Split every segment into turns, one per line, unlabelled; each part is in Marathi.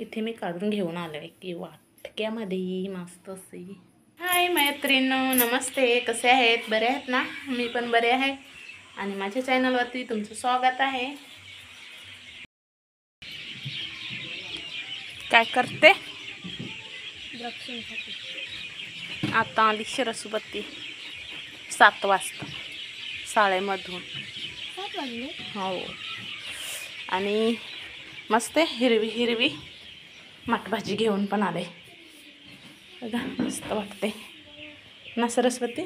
इथे मी काढून घेऊन आलो आहे की वाटक्यामध्ये मस्त असे. हाय मैत्रिणींनो, नमस्ते. कसे आहेत? बरे आहेत ना? मी पण बरे आहे आणि माझ्या चॅनलवरती तुमचं स्वागत आहे. काय करते? आता आली सरस्वती 7 वाजता शाळेमधून.
7 वाजले?
हो. आणि मस्त हिरवी हिरवी माठभाजी घेऊन पण आले बघा, मस्त वाटते ना सरस्वती.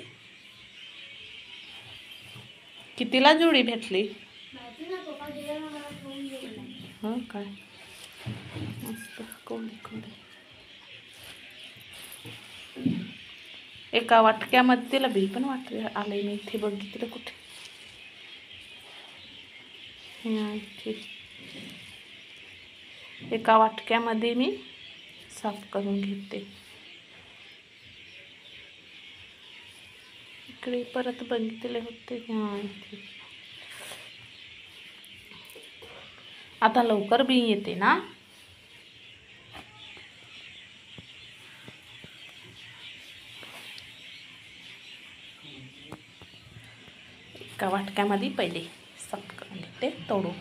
कितीला जोडी भेटली? हो काय, मस्त कोवडी कोवडी. एका वाटक्यामध्ये तिला बी पण वाटले आले. मी इथे बघितलं कुठे, इथे एका वाटक्यामध्ये मी साफ करून घेते. इकडे परत बघितले होते. इथे आता लवकर बी येते ना. एका वाटक्यामध्ये पहिले साफ करून घेते तोडून.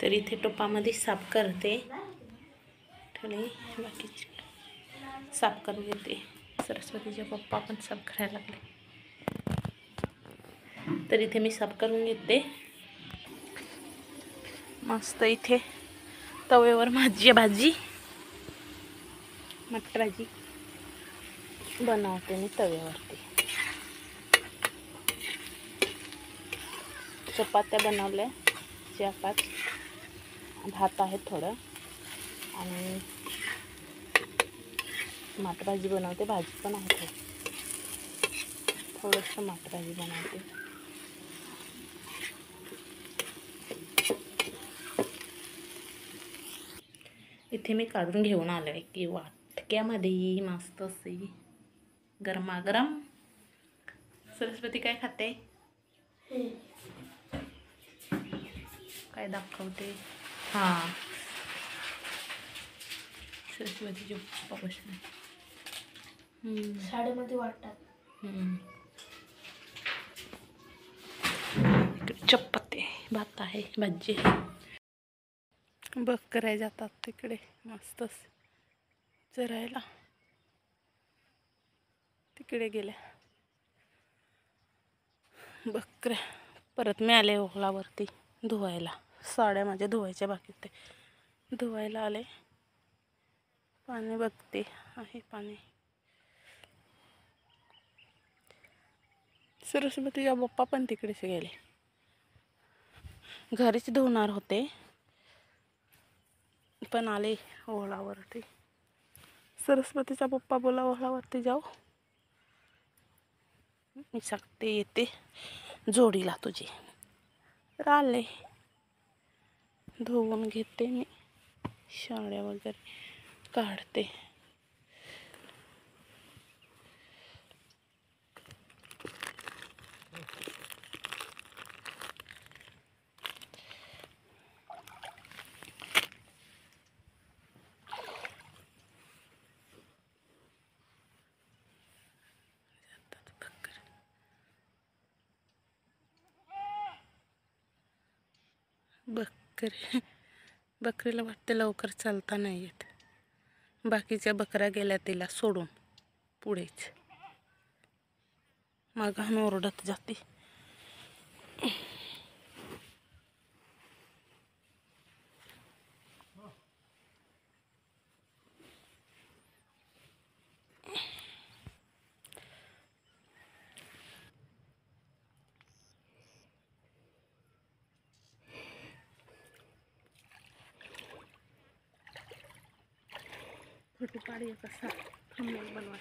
तर इथे टोपामध्ये साफ करते, थोडे बाकीचे साफ करून घेते. सरस्वतीचे पप्पा पण साफ करायला लागले. तर इथे मी साफ करून घेते मस्त. इथे तव्यावर माझी भाजी, मटर भाजी बनवते मी तव्यावरती. चपात्या बनवल्या 4-5, भात आहे थोडं, आणि माठभाजी बनवते. भाजी पण आहे थोडंसं माठभाजी बनवते. इथे मी काढून घेऊन आलो आहे की वाटक्यामध्ये मस्त असे गरमागरम. सरस्वती काय खाते? काय दाखवते? हां, सरस्वतीचे पप्पा बसले
शाळेमध्ये वाटतात.
चपाती, भात आहे, भाजी आहे. बकऱ्या जातात तिकडे मस्त चरायला, तिकडे गेल्या बकऱ्या. परत मी आले ओहलावरती धुवायला. साड्या माझ्या धुवायच्या बाकी ते धुवायला आले. पाणी बघते आहे पाणी. सरस्वतीच्या पप्पा पण तिकडेच गेले. घरीच धुवणार होते पण आले ओहळावरती. सरस्वतीचा पप्पा बोला ओहळावरती जाऊ. मी सांगते येते जोडीला तुझी. तर आले, धुवून घेते मी, शाळ्या वगैरे काढते. बकरीला वाटते लवकर चालता नाही येत. बाकीच्या बकऱ्या गेल्या तिला सोडून पुढेच, मागून ओरडत जाते. फोटो काढूया कसा थंबनेल बनवा.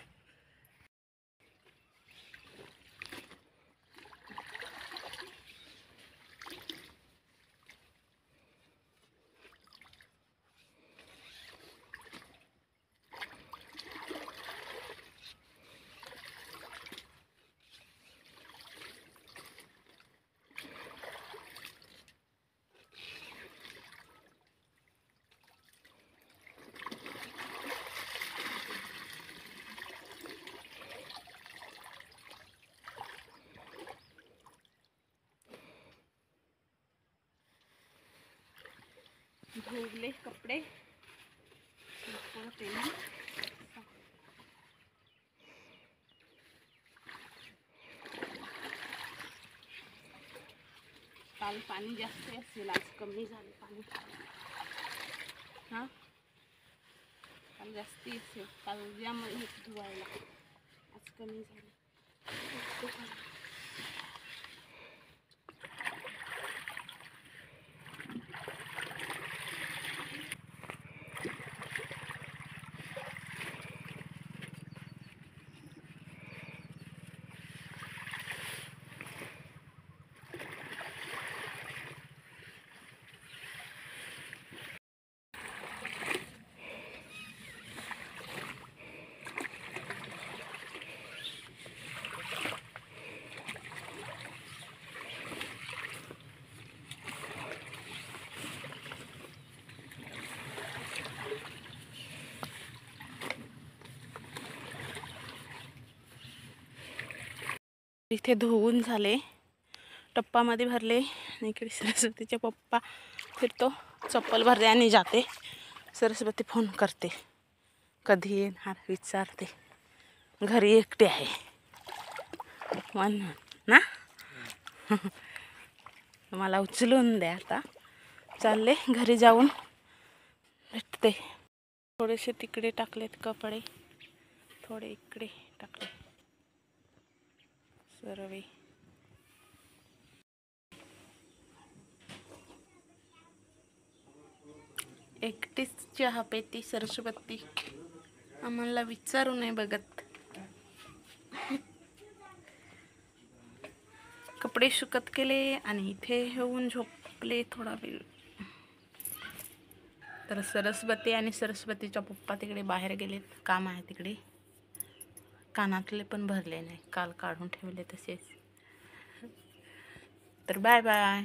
धुवले कपडे काल पाणी जास्त असेल, आज कमी झाले पाणी. हां काल जास्ती असेल, काल उद्यामध्ये धुवायला, आज कमी झाले. इथे धुवून झाले, टप्पामध्ये भरले आणि इकडे सरस्वतीचे पप्पा फिरतो, चप्पल भरते आणि जाते. सरस्वती फोन करते, कधी येणार विचारते, घरी एकटे आहे म्हणून ना. मला उचलून द्या, आता चालले घरी जाऊन भेटते. थोडेसे तिकडे टाकलेत कपडे, थोडे इकडे टाकले सर्वे. एकटीच चहा पेती सरस्वती, आम्हाला विचारू नाही बघत. कपडे सुकत केले आणि इथे येऊन झोपले थोडा वेळ. तर सरस्वती आणि सरस्वतीचा पप्पा तिकडे बाहेर गेलेत, काम आहे तिकडे. कानातले पण भरले नाही, काल काढून ठेवले तसेच. तर बाय बाय.